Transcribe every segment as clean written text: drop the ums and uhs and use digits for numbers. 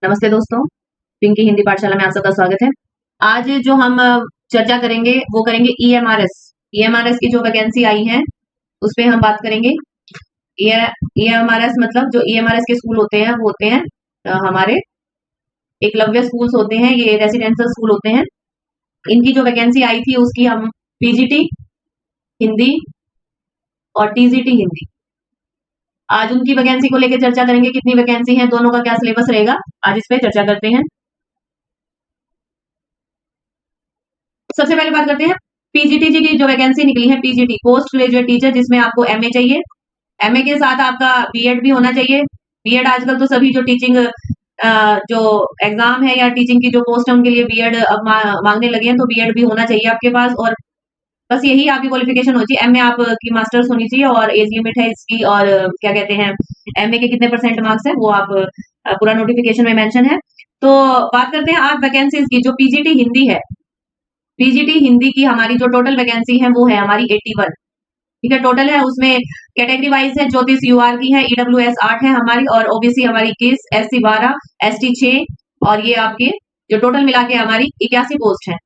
नमस्ते दोस्तों, पिंकी हिंदी पाठशाला में आप सबका स्वागत है। आज जो हम चर्चा करेंगे वो करेंगे ईएमआरएस। ईएमआरएस की जो वैकेंसी आई है उस पे हम बात करेंगे। ईएमआरएस मतलब जो ईएमआरएस के स्कूल होते हैं वो होते हैं हमारे एकलव्य स्कूल्स होते हैं, ये रेसिडेंशियल स्कूल होते हैं। इनकी जो वैकेंसी आई थी उसकी हम पीजीटी हिंदी और टीजीटी हिंदी, आज उनकी वैकेंसी को लेकर चर्चा करेंगे। कितनी वैकेंसी है, दोनों का क्या सिलेबस रहेगा, आज इस पे चर्चा करते हैं। सबसे पहले बात करते हैं पीजीटी जी की जो वैकेंसी निकली है, पीजीटी पोस्ट ग्रेजुएट टीचर, जिसमें आपको एमए चाहिए। एमए के साथ आपका बीएड भी होना चाहिए। बीएड आजकल तो सभी जो टीचिंग जो एग्जाम है या टीचिंग की जो पोस्ट है उनके लिए बीएड अब मांगने लगे हैं, तो बीएड भी होना चाहिए आपके पास। और बस यही आपकी क्वालिफिकेशन होनी चाहिए। एमए आपकी मास्टर्स होनी चाहिए और एज लिमिट है इसकी, और क्या कहते हैं एमए के कितने % मार्क्स है वो आप पूरा नोटिफिकेशन में मेंशन है। तो बात करते हैं आप वैकेंसीज की। जो पीजीटी हिंदी है, पीजीटी हिंदी की हमारी जो टोटल वैकेंसी है वो है हमारी 81, ठीक है, टोटल है। उसमें कैटेगरी वाइज है, 34 यूआर की है, ईडब्ल्यूएस 8 है हमारी, और ओबीसी हमारी 21, एससी 12, एसटी 6, और ये आपके जो टोटल मिला के हमारी 81 पोस्ट है।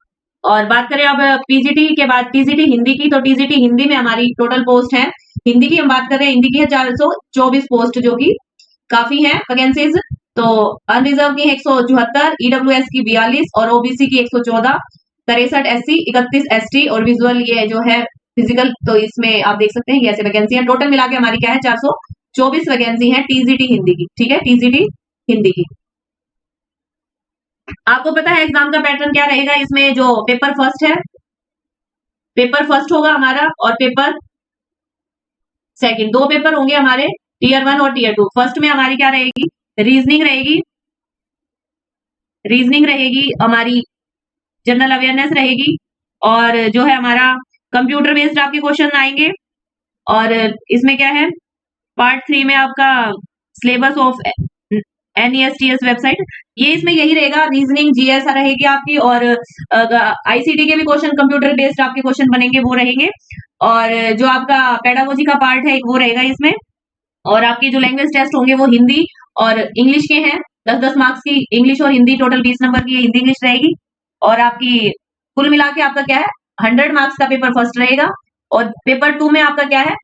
और बात करें अब पीजीटी के बाद टीजीटी हिंदी की, तो टीजीटी हिंदी में हमारी टोटल पोस्ट है, हिंदी की हम बात कर रहे हैं, हिंदी की है 424 पोस्ट, जो कि काफी है वैकेंसीज। तो अनरिजर्व की 174, ईडब्ल्यूएस की 42 और ओबीसी की 114, 63 एससी, 31 एसटी और विजुअल ये जो है फिजिकल। तो इसमें आप देख सकते हैं ये ऐसे वैकेंसी है। टोटल मिला के हमारी क्या है 424 वैकेंसी है टीजीटी हिंदी की, ठीक है, टीजीटी हिंदी की। आपको पता है एग्जाम का पैटर्न क्या रहेगा इसमें। जो पेपर फर्स्ट है, पेपर फर्स्ट होगा हमारा, और पेपर सेकंड, दो पेपर होंगे हमारे, टीयर 1 और टीयर 2। फर्स्ट में हमारी क्या रहेगी, रीजनिंग रहेगी, रीजनिंग रहेगी हमारी, जनरल अवेयरनेस रहेगी, और जो है हमारा कंप्यूटर बेस्ड आपके क्वेश्चन आएंगे। और इसमें क्या है, पार्ट 3 में आपका सिलेबस ऑफ NESTS वेबसाइट, ये इसमें यही रहेगा। रीजनिंग जीएस रहेगी आपकी, और आईसीटी के भी क्वेश्चन कंप्यूटर बेस्ड आपके क्वेश्चन बनेंगे वो रहेंगे। और जो आपका पेडागोजी का पार्ट है वो रहेगा इसमें। और आपके जो लैंग्वेज टेस्ट होंगे वो हिंदी और इंग्लिश के हैं, 10-10 मार्क्स की इंग्लिश और हिंदी, टोटल 20 नंबर की हिंदी इंग्लिश रहेगी। और आपकी कुल मिला के आपका क्या है 100 मार्क्स का पेपर फर्स्ट रहेगा। और पेपर 2 में आपका क्या है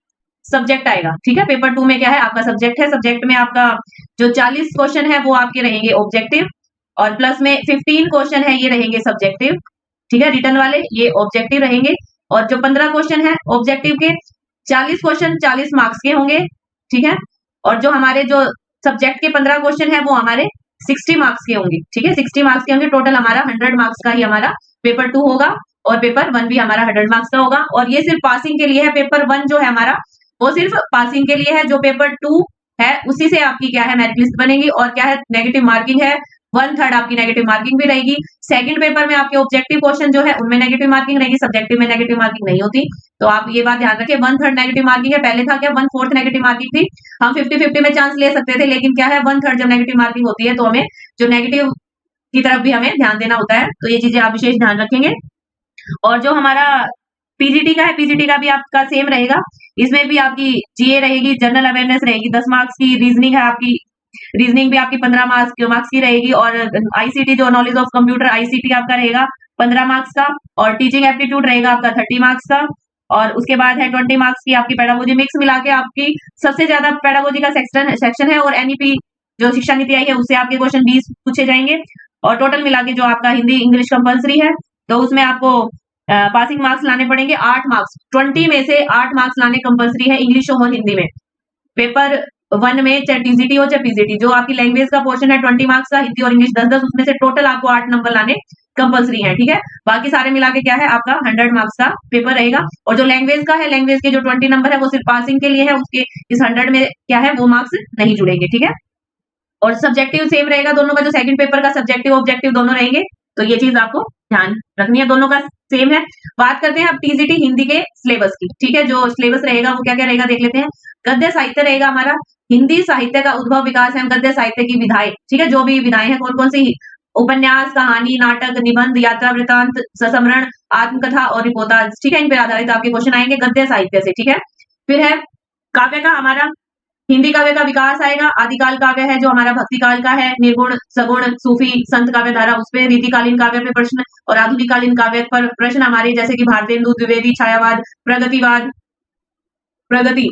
सब्जेक्ट आएगा, ठीक है। पेपर 2 में क्या है आपका सब्जेक्ट है। सब्जेक्ट में आपका जो 40 क्वेश्चन है वो आपके रहेंगे ऑब्जेक्टिव, और प्लस में 15 क्वेश्चन है ये रहेंगे सब्जेक्टिव, ठीक है, रिटर्न वाले ये ऑब्जेक्टिव रहेंगे। और जो 15 क्वेश्चन है ऑब्जेक्टिव के, 40 क्वेश्चन 40 मार्क्स के होंगे, ठीक है। और जो हमारे जो सब्जेक्ट के 15 क्वेश्चन है वो हमारे 60 मार्क्स के होंगे, ठीक है, 60 मार्क्स के होंगे। टोटल हमारा 100 मार्क्स का ही हमारा पेपर 2 होगा, और पेपर 1 भी हमारा 100 मार्क्स का होगा। और ये सिर्फ पासिंग के लिए है। पेपर 1 जो है हमारा वो सिर्फ पासिंग के लिए है। जो पेपर 2 है उसी से आपकी क्या है मेरिट लिस्ट बनेगी, और क्या है नेगेटिव मार्किंग है, 1/3 आपकी नेगेटिव मार्किंग भी रहेगी। सेकंड पेपर में आपके ऑब्जेक्टिव क्वेश्चन जो है उनमें नेगेटिव मार्किंग रहेगी, सब्जेक्टिव में नेगेटिव मार्किंग नहीं होती। तो आप ये बात ध्यान रखें, 1/3 नेगेटिव मार्किंग है। पहले था क्या 1/4 नेगेटिव मार्किंग थी, हम 50-50 में चांस ले सकते थे, लेकिन क्या है 1/3 जब नेगेटिव मार्किंग होती है तो हमें जो नेगेटिव की तरफ भी हमें ध्यान देना होता है। तो ये चीजें आप विशेष ध्यान रखेंगे। और जो हमारा पीजीटी का है, पीजीटी का भी आपका सेम रहेगा। इसमें भी आपकी जीए रहेगी, जनरल अवेयरनेस रहेगी 10 मार्क्स की, रीजनिंग है आपकी, रीजनिंग भी आपकी 15 मार्क्स की रहेगी। और आईसीटी जो नॉलेज ऑफ कंप्यूटर आईसीटी आपका रहेगा 15 मार्क्स का, और टीचिंग एप्टीट्यूड रहेगा आपका 30 मार्क्स का। और उसके बाद है 20 मार्क्स की आपकी पेडागोजी, मिक्स मिला के आपकी सबसे ज्यादा पेडागोजी का सेक्शन है। और एनईपी जो शिक्षा नीति आई है उससे आपके क्वेश्चन 20 पूछे जाएंगे। और टोटल मिला के जो आपका हिंदी इंग्लिश कंपल्सरी है, तो उसमें आपको पासिंग मार्क्स लाने पड़ेंगे 8 मार्क्स, 20 में से 8 मार्क्स लाने कंपल्सरी है इंग्लिश और हिंदी में। पेपर 1 में चाहे टीजीटी हो चाहे पीजीटी, जो आपकी लैंग्वेज का पोर्शन है 20 मार्क्स का, हिंदी और इंग्लिश 10-10, उसमें से टोटल आपको 8 नंबर लाने कंपल्सरी है, ठीक है। बाकी सारे मिला के क्या है आपका 100 मार्क्स का पेपर रहेगा। और जो लैंग्वेज का है, लैंग्वेज के जो 20 नंबर है वो सिर्फ पासिंग के लिए है, उसके इस 100 में क्या है वो मार्क्स नहीं जुड़ेंगे, ठीक है। और सब्जेक्टिव सेम रहेगा दोनों का, जो सेकंड पेपर का सब्जेक्टिव ऑब्जेक्टिव दोनों रहेंगे। तो ये चीज आपको ध्यान रखनी है, दोनों का सेम है। बात करते हैं अब टीजीटी हिंदी के सिलेबस की, ठीक है। जो सिलेबस रहेगा वो क्या क्या रहेगा देख लेते हैं। गद्य साहित्य रहेगा हमारा, हिंदी साहित्य का उद्भव विकास एवं गद्य साहित्य की विधाएं, ठीक है, जो भी विधाएं हैं कौन कौन सी, उपन्यास, कहानी, नाटक, निबंध, यात्रा वृतांत, संस्मरण, आत्मकथा और रिपोर्टाज, ठीक है, इन पर आधारित आपके क्वेश्चन आएंगे गद्य साहित्य से, ठीक है। फिर है काव्य का हमारा हिंदी काव्य का विकास आएगा। आदिकाल काव्य है जो हमारा भक्ति काल का है, निर्गुण, सगुण, सूफी, संत काव्य धारा उस पे, रीतिकालीन काव्य पे प्रश्न और आधुनिक कालीन काव्य पर प्रश्न हमारे जैसे कि भारतेंदु द्विवेदी, छायावाद, प्रगतिवाद, प्रगति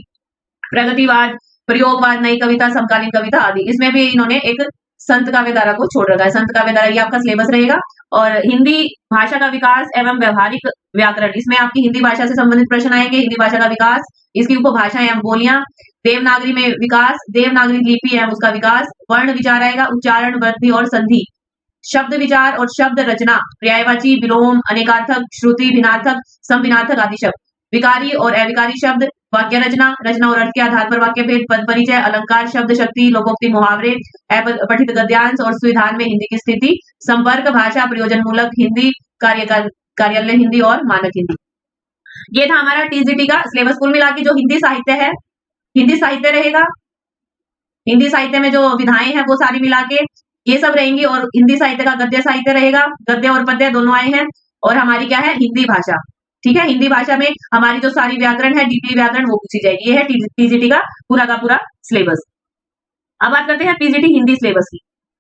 प्रगतिवाद, प्रयोगवाद, नई कविता, समकालीन कविता आदि। इसमें भी इन्होंने एक संत काव्य धारा को छोड़ रखा है। संत काव्य धारा ये आपका सिलेबस रहेगा। और हिंदी भाषा का विकास एवं व्यवहारिक व्याकरण, इसमें आपकी हिंदी भाषा से संबंधित प्रश्न आएंगे। हिंदी भाषा का विकास, इसकी उपभाषाएं एवं बोलियां, देवनागरी में विकास, देवनागरी लिपि एवं उसका विकास, वर्ण विचार आएगा, उच्चारण, वृद्धि और संधि, शब्द विचार और शब्द रचना, पर्यायवाची, विलोम, अनेकार्थक, श्रुति, भिन्नार्थक, समभिन्नार्थक आदि शब्द, विकारी और अविकारी शब्द, वाक्य रचना, रचना और अर्थ के आधार पर वाक्य भेद, पद परिचय, अलंकार, शब्द शक्ति, लोकोक्ति, मुहावरे, पठित गद्यांश और सुविधान में हिंदी की स्थिति, संपर्क भाषा, प्रयोजन मूलक हिंदी, कार्यालय हिंदी और मानक हिंदी। ये था हमारा टीजीटी का सिलेबस। कुल मिला के जो हिंदी साहित्य है, हिंदी साहित्य रहेगा। हिंदी साहित्य में जो विधाएं हैं वो सारी मिला के ये सब रहेंगी। और हिंदी साहित्य का गद्य साहित्य रहेगा, गद्य और पद्य दोनों आए हैं। और हमारी क्या है, हिंदी भाषा। ठीक है, हिंदी भाषा में हमारी जो सारी व्याकरण है, डीपली व्याकरण, वो पूछी जाएगी। ये है टीजीटी का पूरा सिलेबस। अब बात करते हैं पीजीटी हिंदी सिलेबस की।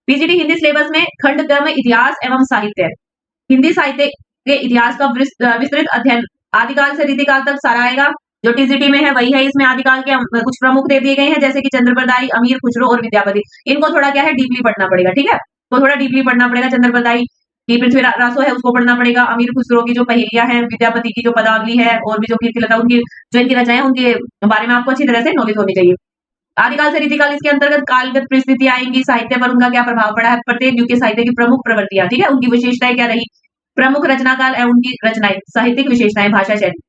पीजीटी हिंदी सिलेबस में खंड क्रम इतिहास एवं साहित्य, हिंदी साहित्य के इतिहास का विस्तृत अध्ययन आदिकाल से रीतिकाल तक सारा आएगा। जो टीजीटी में है वही है। इसमें आदिकाल के कुछ प्रमुख दे दिए गए हैं, जैसे कि चंद्रप्रदायी, अमीर खुसरो और विद्यापति। इनको थोड़ा क्या है, डीपली पढ़ना पड़ेगा। ठीक है, तो थोड़ा डीपली पढ़ना पड़ेगा। चंद्रप्रदायी की पृथ्वी रासो है उसको पढ़ना पड़ेगा। अमीर खुसरो की जो पहेलियां हैं, विद्यापति की जो पदावली है और भी जो कीर्तिलता उनकी जो इनकी रचनाएं उनके बारे में आपको अच्छी तरह से नॉलेज होनी चाहिए। आदिकाल से रीतिकाल, इसके अंतर्गत कालगत परिस्थितियां आएंगी, साहित्य पर उनका क्या प्रभाव पड़ा है, प्रत्येक युग के साहित्य की प्रमुख प्रवृत्तियां, ठीक है, उनकी विशेषताएं क्या रही, प्रमुख रचनाकाल एवं उनकी रचनाएं, साहित्यिक विशेषताएं, भाषा शैली।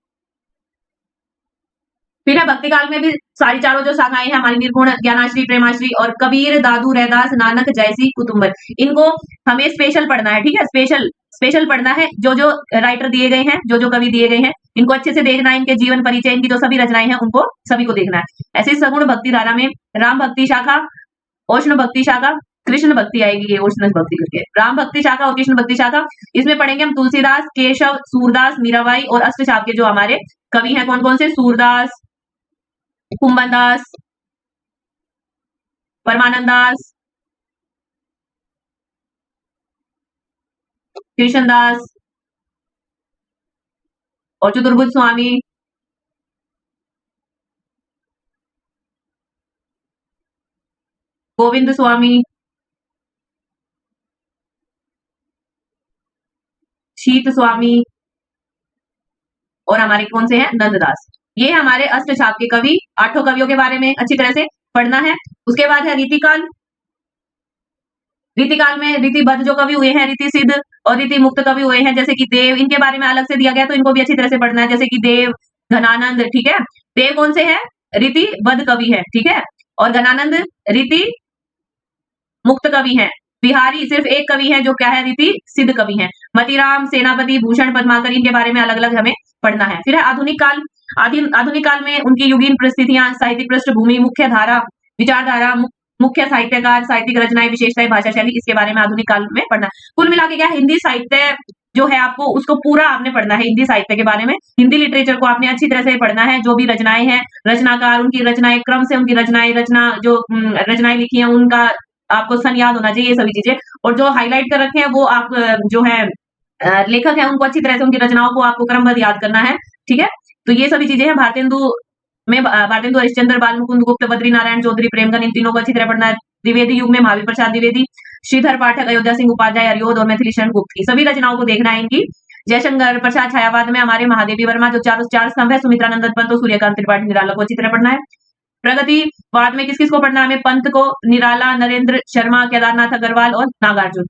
फिर है भक्ति काल में भी सारी चारों जो शाखाएं हैं हमारी, निर्गुण, ज्ञानाश्री, प्रेमाश्री और कबीर, दादू, रैदास, नानक, जैसी, कुतुम्बर, इनको हमें स्पेशल पढ़ना है। ठीक है, स्पेशल पढ़ना है। जो जो राइटर दिए गए हैं, जो जो कवि दिए गए हैं, इनको अच्छे से देखना है। इनके जीवन परिचय, इनकी जो सभी रचनाएं हैं उनको सभी को देखना है। ऐसे सगुण भक्ति धारा में राम भक्ति शाखा, उष्ण भक्ति शाखा, कृष्ण भक्ति आएगी, ये उष्ण भक्ति करके, राम भक्ति शाखा और कृष्ण भक्ति शाखा। इसमें पढ़ेंगे हम तुलसीदास, केशव, सूरदास, मीराबाई और अष्टचाप के जो हमारे कवि हैं, कौन कौन से, सूरदास, कुंभनदास, परमानंदास, कृष्णदास और चतुर्भुज स्वामी, गोविंद स्वामी, शीत स्वामी और हमारे कौन से हैं, नंददास। ये हमारे अष्टचाप के कवि। 8 कवियों के बारे में अच्छी तरह से पढ़ना है। उसके बाद है रीतिकाल। रीतिकाल में रीतिबद्ध जो कवि हुए हैं, रीति सिद्ध और रीति मुक्त कवि हुए हैं, जैसे कि देव, इनके बारे में अलग से दिया गया तो इनको भी अच्छी तरह से पढ़ना है, जैसे कि देव, घनानंद। ठीक है, देव कौन से हैं, रीतिबद्ध कवि है। ठीक है, और घनानंद रीति मुक्त कवि हैं। बिहारी सिर्फ एक कवि है जो क्या है, रीति सिद्ध कवि हैं। मतीराम, सेनापति, भूषण, पद्माकर, इनके बारे में अलग अलग हमें पढ़ना है। फिर है आधुनिक काल। आधुनिक काल में उनकी युगीन परिस्थितियां, साहित्यिक पृष्ठभूमि, मुख्य धारा, विचारधारा, मुख्य साहित्यकार, साहित्यिक रचनाएं, विशेषताएं, भाषा शैली, इसके बारे में आधुनिक काल में पढ़ना। कुल मिला के क्या, हिंदी साहित्य जो है आपको उसको पूरा आपने पढ़ना है। हिंदी साहित्य के बारे में, हिंदी लिटरेचर को आपने अच्छी तरह से पढ़ना है। जो भी रचनाएं हैं, रचनाकार, उनकी रचनाएं, क्रम से उनकी रचनाएं लिखी है उनका आपको सन याद होना चाहिए, ये सभी चीजें। और जो हाईलाइट कर रखे हैं वो आप जो है लेखक है उनको अच्छी तरह से उनकी रचनाओं को आपको क्रमबद्ध याद करना है। ठीक है, तो ये सभी चीजें हैं। भारतेंदु हरिश्चंद्र, बाल मुकुंद गुप्त, बद्री नारायण चौधरी, प्रेमगन, इन तीनों को अच्छी तरह पढ़ना है। द्विवेदी युग में महावीर प्रसाद द्विवेदी, श्रीधर पाठक, अयोध्या सिंह उपाध्याय, अरियोध और मैथिली शरण गुप्त की सभी रचनाओं को देखना है इनकी। जयशंकर प्रसाद, छायावाद में हमारे महादेवी वर्मा जो चार स्तंभ है, सुमित्रानंद पंत और सूर्यकांत त्रिपाठी निराला को अच्छी तरह पढ़ना है। प्रगतिवाद में किस किस को पढ़ना है हमें, पंत को, निराला, नरेंद्र शर्मा, केदारनाथ अग्रवाल और नागार्जुन।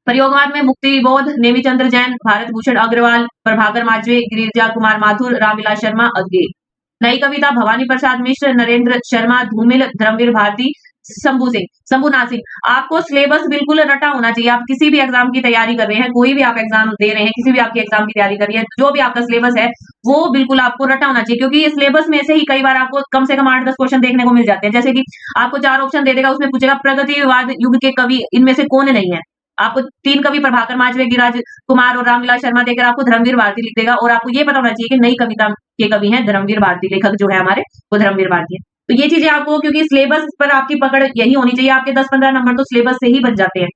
प्रयोगवाद में मुक्तिबोध, नेमीचंद्र जैन, भारत भूषण अग्रवाल, प्रभाकर माजवे, गिरिजा कुमार माथुर, रामविलास शर्मा अग्गे। नई कविता, भवानी प्रसाद मिश्र, नरेंद्र शर्मा, धूमिल, धर्मवीर भारती, शंभुनाथ सिंह। आपको सिलेबस बिल्कुल रटा होना चाहिए। आप किसी भी एग्जाम की तैयारी कर रहे हैं, कोई भी आप एग्जाम दे रहे हैं, किसी भी आपकी एग्जाम की तैयारी कर रही है, जो भी आपका सिलेबस है वो बिल्कुल आपको रटा होना चाहिए। क्योंकि ये सिलेबस में से ही कई बार आपको कम से कम 8-10 क्वेश्चन देखने को मिल जाते हैं। जैसे कि आपको 4 ऑप्शन दे देगा, उसमें पूछेगा प्रगतिवाद युग के कवि इनमें से कौन नहीं है। आपको 3 कवि प्रभाकर माजवे, गिरिराज कुमार और रामविलास शर्मा देकर आपको धर्मवीर भारती लिख देगा। और आपको ये पता होना चाहिए कि नई कविता के कवि हैं धर्मवीर भारती, लेखक जो है हमारे वो धर्मवीर भारती है। तो ये चीजें आपको, क्योंकि सिलेबस पर आपकी पकड़ यही होनी चाहिए, आपके 10-15 नंबर तो सिलेबस से ही बन जाते हैं।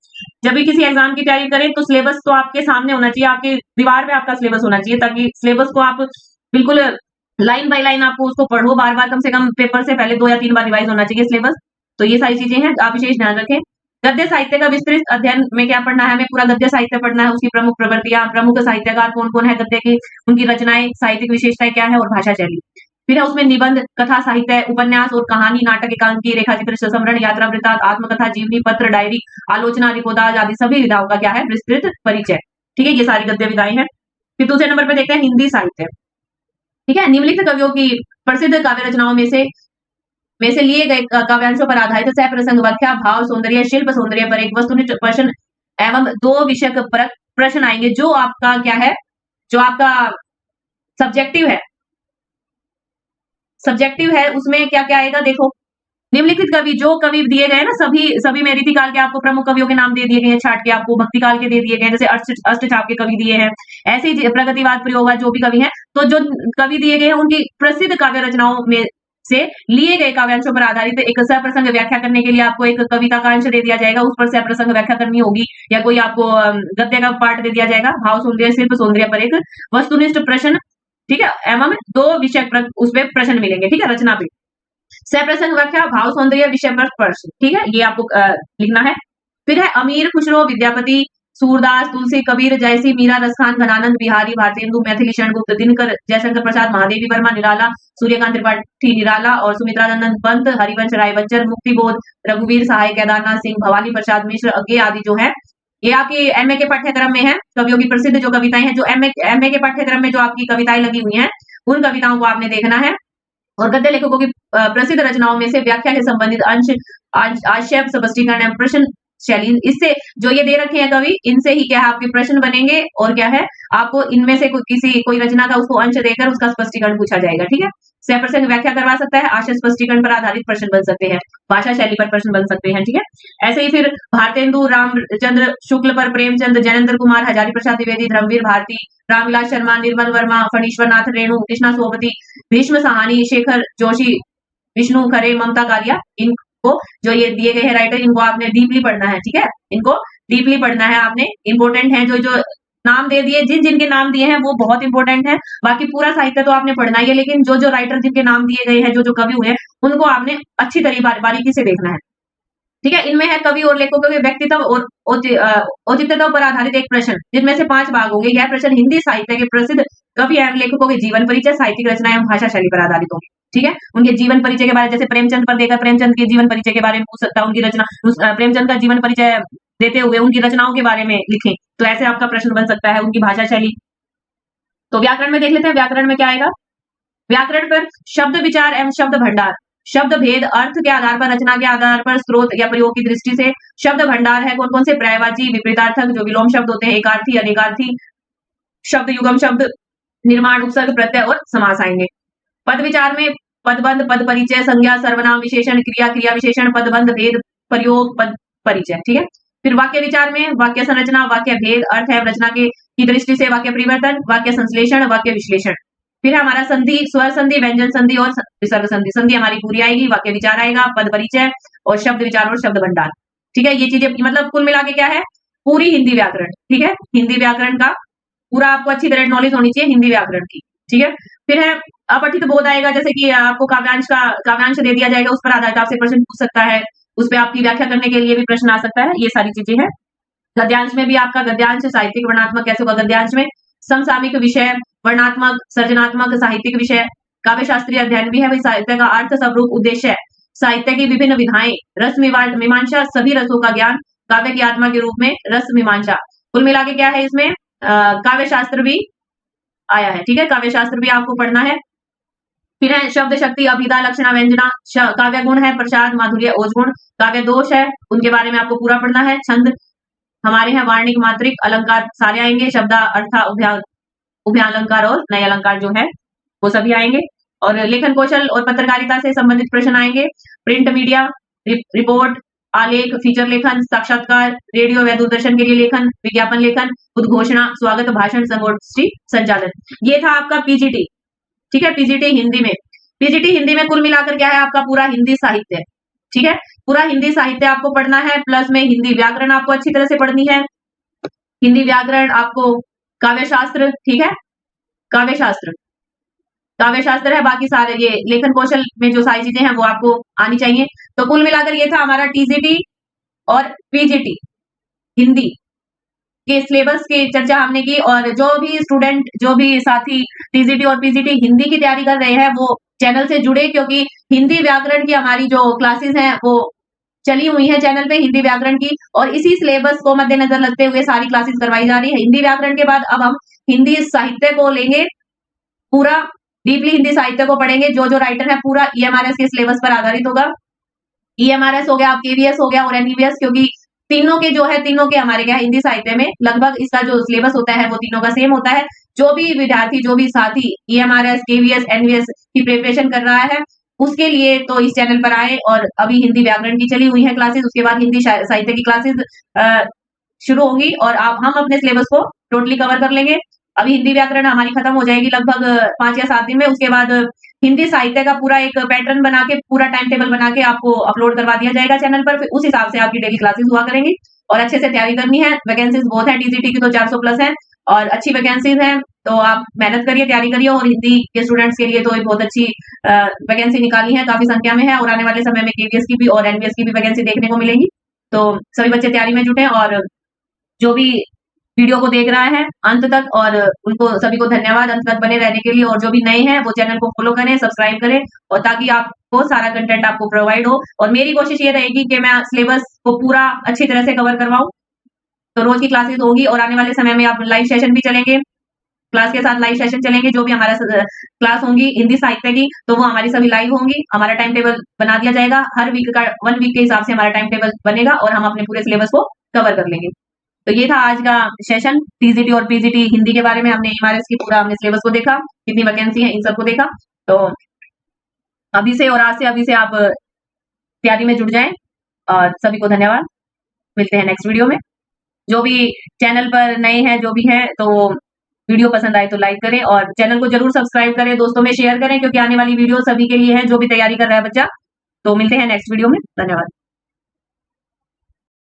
जब भी किसी एग्जाम की तैयारी करें तो सिलेबस तो आपके सामने होना चाहिए, आपकी दीवार पे आपका सिलेबस होना चाहिए, ताकि सिलेबस को आप बिल्कुल लाइन बाय लाइन आपको उसको पढ़ो, बार बार, कम से कम पेपर से पहले 2 या 3 बार रिवाइज होना चाहिए सिलेबस। तो ये सारी चीजें हैं, आप विशेष ध्यान रखें। गद्य साहित्य का विस्तृत अध्ययन में क्या पढ़ना है, हमें पूरा गद्य साहित्य पढ़ना है, उसकी प्रमुख प्रवृत्तियां, प्रमुख साहित्यकार कौन कौन है गद्य की, उनकी रचनाएं, साहित्यिक विशेषताएं क्या है, और भाषा शैली। फिर है उसमें निबंध, कथा साहित्य, उपन्यास और कहानी, नाटक, एकांकी, रेखाचित्र, संस्मरण, यात्रा वृत्तांत, आत्मकथा, जीवनी, पत्र, डायरी, आलोचना, रिपोर्टाज आदि सभी विधाओं का क्या है, विस्तृत परिचय। ठीक है, ये सारी गद्य विधाएं हैं। फिर दूसरे नंबर पर देखते हैं हिंदी साहित्य। ठीक है, निम्नलिखित कवियों की प्रसिद्ध काव्य रचनाओं में से लिए गए काव्यांशों पर आधारित सह प्रसंग व्याख्या, भाव सौंदर्य, शिल्प सौंदर्य पर एक वस्तुनिष्ठ प्रश्न एवं 2 विषयक प्रश्न आएंगे, जो आपका क्या है, जो आपका सब्जेक्टिव है, उसमें क्या क्या आएगा देखो। निम्नलिखित कवि, जो कवि दिए गए ना, सभी में रीति काल के आपको प्रमुख कवियों के नाम दे दिए गए हैं, छाट के आपको भक्ति काल के दे दिए गए हैं, जैसे अष्टचाप के कवि दिए हैं, ऐसे ही प्रगतिवाद प्रयोगवाद जो भी कवि हैं, तो जो कवि दिए गए हैं उनकी प्रसिद्ध काव्य रचनाओं में से लिए गए काव्यांशों पर आधारित एक सप्रसंग व्याख्या करने के लिए आपको एक कविता का अंश दे दिया जाएगा, उस पर सप्रसंग व्याख्या करनी होगी, या कोई आपको गद्य का पार्ट दे दिया जाएगा, भाव सौंदर्य, शिल्प सौंदर्य पर एक वस्तुनिष्ठ प्रश्न। ठीक है, एवं 2 विषय उस पर प्रश्न मिलेंगे। ठीक है, रचना पे सप्रसंग व्याख्या, भाव सौंदर्य, विषय पर प्रश्न। ठीक है, ये आपको लिखना है। फिर है अमीर खुसरो, विद्यापति, सूरदास, तुलसी, कबीर, जयसी, मीरा, रसखान, घनानंद, बिहारी, भारतेंदु, मैथिली शरण गुप्त, दिनकर, जयशंकर प्रसाद, महादेवी वर्मा, निराला, सूर्यकांत त्रिपाठी निराला, और सुमित्रानंद पंत, हरिवंश राय बच्चन, मुक्तिबोध, रघुवीर सहाय, केदारनाथ सिंह, भवानी प्रसाद मिश्र, ये आदि जो है, ये आपकी एमए के पाठ्यक्रम में है। कवियों की प्रसिद्ध जो कविताएं हैं, जो एमए के पाठ्यक्रम में जो आपकी कविताएं लगी हुई हैं, उन कविताओं को आपने देखना है। और गद्य लेखकों की प्रसिद्ध रचनाओं में से व्याख्या से संबंधित अंश, आक्षेप, स्पष्टीकरण एवं प्रश्न शैली, इससे जो ये दे रखे हैं कवि, इनसे ही क्या है आपके प्रश्न बनेंगे, और क्या है आपको इनमें से कोई रचना का उसको अंश देकर उसका स्पष्टीकरण पूछा जाएगा। ठीक है, सप्रसंग व्याख्या करवा सकता है, आशय स्पष्टीकरण पर आधारित प्रश्न बन सकते हैं, भाषा शैली पर प्रश्न बन सकते हैं। ठीक है, ऐसे ही फिर भारतेंदु, रामचंद्र शुक्ल पर प्रेमचंद, जैनेन्द्र कुमार, हजारी प्रसाद द्विवेदी, धर्मवीर भारती, रामविलास शर्मा, निर्मल वर्मा, फणीश्वर नाथ रेणु, कृष्णा सोपति, भीष्म सहानी, शेखर जोशी, विष्णु खरे, ममता कालिया, इनको जो ये दिए गए हैं राइटर, इनको आपने डीपली पढ़ना है। ठीक है, इनको डीपली पढ़ना है आपने, इंपॉर्टेंट है, जो जो नाम दे दिए, जिनके नाम दिए हैं वो बहुत इंपॉर्टेंट है। बाकी पूरा साहित्य तो आपने पढ़ना ही है, लेकिन जो जो राइटर जिनके नाम दिए गए हैं, जो जो कवि हुए हैं, उनको आपने अच्छी तरह बारीकी से देखना है। ठीक है, इनमें है कवि और लेखकों के व्यक्तित्व और औचित्यता पर आधारित एक प्रश्न, जिनमें से 5 भाग होंगे। यह प्रश्न हिंदी साहित्य के प्रसिद्ध कवि एवं लेखकों के जीवन परिचय, साहित्यिक रचना एवं भाषा शैली पर आधारित होंगे। ठीक है, उनके जीवन परिचय के बारे, जैसे प्रेमचंद पर देखा, प्रेमचंद के जीवन परिचय के बारे में पूछ सकता है, उनकी रचना, प्रेमचंद का जीवन परिचय देते हुए उनकी रचनाओं के बारे में लिखें, तो ऐसे आपका प्रश्न बन सकता है, उनकी भाषा शैली। तो व्याकरण में देख लेते हैं, व्याकरण में क्या आएगा। व्याकरण पर शब्द विचार एवं शब्द भंडार, शब्द भेद, अर्थ के आधार पर, रचना के आधार पर, स्रोत या प्रयोग की दृष्टि से शब्द भंडार है कौन कौन से, पर्यायवाची, विपरीतार्थक, जो विलोम शब्द होते हैं, एकार्थी, अनेकार्थी शब्द, युगम शब्द, निर्माण, उपसर्ग, प्रत्यय और समास आएंगे। पद विचार में पदबंध, पद परिचय, संज्ञा, सर्वनाम, विशेषण, क्रिया, क्रिया विशेषण, पदबंध, भेद, प्रयोग, पद परिचय। ठीक है, फिर वाक्य विचार में वाक्य संरचना, वाक्य भेद, अर्थ एवं रचना की दृष्टि से वाक्य परिवर्तन, वाक्य संश्लेषण, वाक्य विश्लेषण। फिर हमारा संधि, स्वर संधि, व्यंजन संधि और विसर्ग संधि। संधि हमारी पूरी आएगी, वाक्य विचार आएगा, पद परिचय और शब्द विचार और शब्द भंडार। ठीक है, ये चीजें मतलब कुल मिला के क्या है, पूरी हिंदी व्याकरण। ठीक है, हिंदी व्याकरण का पूरा आपको अच्छी तरह नॉलेज होनी चाहिए हिंदी व्याकरण की। ठीक है, फिर है अपठित बोध आएगा, जैसे कि आपको काव्यांश दे दिया जाएगा, उस पर आधारित आपसे प्रश्न पूछ सकता है, उस पर आपकी व्याख्या करने के लिए भी प्रश्न आ सकता है, ये सारी चीजें हैं। गद्यांश में भी आपका गद्यांश साहित्यिक वर्णात्मक कैसे होगा, गद्यांश में समसामयिक विषय, वर्णात्मक, सृजनात्मक, साहित्यिक विषय, काव्य शास्त्रीय अध्ययन भी है, भाई साहित्य का अर्थ, स्वरूप, उद्देश्य, साहित्य की विभिन्न विधाएं, रस मीमांसा, सभी रसों का ज्ञान, काव्य की आत्मा के रूप में रस मीमांसा। कुल मिला के क्या है इसमें, काव्य शास्त्र भी आया है। ठीक है, काव्य शास्त्र भी आपको पढ़ना है। फिर है शब्द शक्ति, अभिधा, लक्षणा, व्यंजना, काव्य गुण है, प्रसाद, माधुर्य, ओजगुण, काव्य दोष है, उनके बारे में आपको पूरा पढ़ना है। छंद हमारे हैं वार्णिक, मात्रिक, अलंकार सारे आएंगे, शब्द अर्थ, उभयालंकार और नए अलंकार जो है वो सभी आएंगे। और लेखन कौशल और पत्रकारिता से संबंधित प्रश्न आएंगे। प्रिंट मीडिया, रिपोर्ट, आलेख, फीचर लेखन, साक्षात्कार, रेडियो व दूरदर्शन के लिए लेखन, विज्ञापन लेखन, उद्घोषणा, स्वागत भाषण, संगोष्ठी संचालन। ये था आपका पीजीटी। ठीक है, पीजीटी हिंदी में। पीजीटी हिंदी में कुल मिलाकर क्या है आपका पूरा हिंदी साहित्य, ठीक है, पूरा हिंदी साहित्य आपको पढ़ना है, प्लस में हिंदी व्याकरण आपको अच्छी तरह से पढ़नी है, हिंदी व्याकरण आपको, काव्य शास्त्र, ठीक है, काव्य शास्त्र, काव्य शास्त्र है, बाकी सारे ये लेखन कौशल में जो सारी चीजें हैं वो आपको आनी चाहिए। तो कुल मिलाकर ये था हमारा टीजीटी और पीजीटी हिंदी के सिलेबस की चर्चा हमने की, और जो भी स्टूडेंट, जो भी साथी टीजीटी और पीजीटी हिंदी की तैयारी कर रहे हैं वो चैनल से जुड़े, क्योंकि हिंदी व्याकरण की हमारी जो क्लासेस हैं वो चली हुई है चैनल पे हिंदी व्याकरण की, और इसी सिलेबस को मद्देनजर रखते हुए सारी क्लासेस करवाई जा रही है। हिंदी व्याकरण के बाद अब हम हिंदी साहित्य को लेंगे, पूरा डीपली हिंदी साहित्य को पढ़ेंगे, जो जो राइटर है पूरा ईएमआरएस के सिलेबस पर आधारित होगा। ईएमआरएस हो गया, केवीएस हो गया और एनईवीएस, क्योंकि तीनों के जो है, तीनों के हमारे क्या हिंदी साहित्य में लगभग इसका जो सिलेबस होता है वो तीनों का सेम होता है। जो भी विद्यार्थी, जो भी साथी ईएमआरएस, केवीएस, एनवीएस की प्रिपरेशन कर रहा है उसके लिए तो इस चैनल पर आए, और अभी हिंदी व्याकरण की चली हुई है क्लासेस, उसके बाद हिंदी साहित्य की क्लासेस शुरू होंगी और हम अपने सिलेबस को टोटली कवर कर लेंगे। अभी हिंदी व्याकरण हमारी खत्म हो जाएगी लगभग 5 या 7 दिन में, उसके बाद हिंदी साहित्य का पूरा एक पैटर्न बना के, पूरा टाइम टेबल बना के आपको अपलोड करवा दिया जाएगा चैनल पर, फिर उस हिसाब से आपकी डेली क्लासेस हुआ करेंगी और अच्छे से तैयारी करनी है। वैकेंसीज बहुत है, टीजीटी की तो 400 प्लस है और अच्छी वैकेंसीज हैं, तो आप मेहनत करिए, तैयारी करिए, और हिंदी के स्टूडेंट्स के लिए तो एक बहुत अच्छी वैकेंसी निकाली है, काफी संख्या में है, और आने वाले समय में केवीएस की भी और एनवीएस की भी वैकेंसी देखने को मिलेगी। तो सभी बच्चे तैयारी में जुटे, और जो भी वीडियो को देख रहा है अंत तक, और उनको सभी को धन्यवाद अंत तक बने रहने के लिए, और जो भी नए हैं वो चैनल को फॉलो करें, सब्सक्राइब करें, और ताकि आपको सारा कंटेंट आपको प्रोवाइड हो। और मेरी कोशिश ये रहेगी कि मैं सिलेबस को पूरा अच्छी तरह से कवर करवाऊं। तो रोज की क्लासेस होगी, और आने वाले समय में आप लाइव सेशन भी चलेंगे, क्लास के साथ लाइव सेशन चलेंगे, जो भी हमारा क्लास होंगी हिंदी साहित्य की तो वो हमारी सभी लाइव होंगी। हमारा टाइम टेबल बना दिया जाएगा, हर वीक का 1 वीक के हिसाब से हमारा टाइम टेबल बनेगा, और हम अपने पूरे सिलेबस को कवर कर लेंगे। तो ये था आज का सेशन, टीजीटी और पीजीटी हिंदी के बारे में। हमने ईएमआरएस की पूरा हमने सिलेबस को देखा, कितनी वैकेंसी है इन सबको देखा। तो अभी से और आज से अभी से आप तैयारी में जुट जाएं, और सभी को धन्यवाद। मिलते हैं नेक्स्ट वीडियो में। जो भी चैनल पर नए हैं, जो भी है, तो वीडियो पसंद आए तो लाइक करें, और चैनल को जरूर सब्सक्राइब करें, दोस्तों में शेयर करें, क्योंकि आने वाली वीडियो सभी के लिए है जो भी तैयारी कर रहा है बच्चा। तो मिलते हैं नेक्स्ट वीडियो में, धन्यवाद।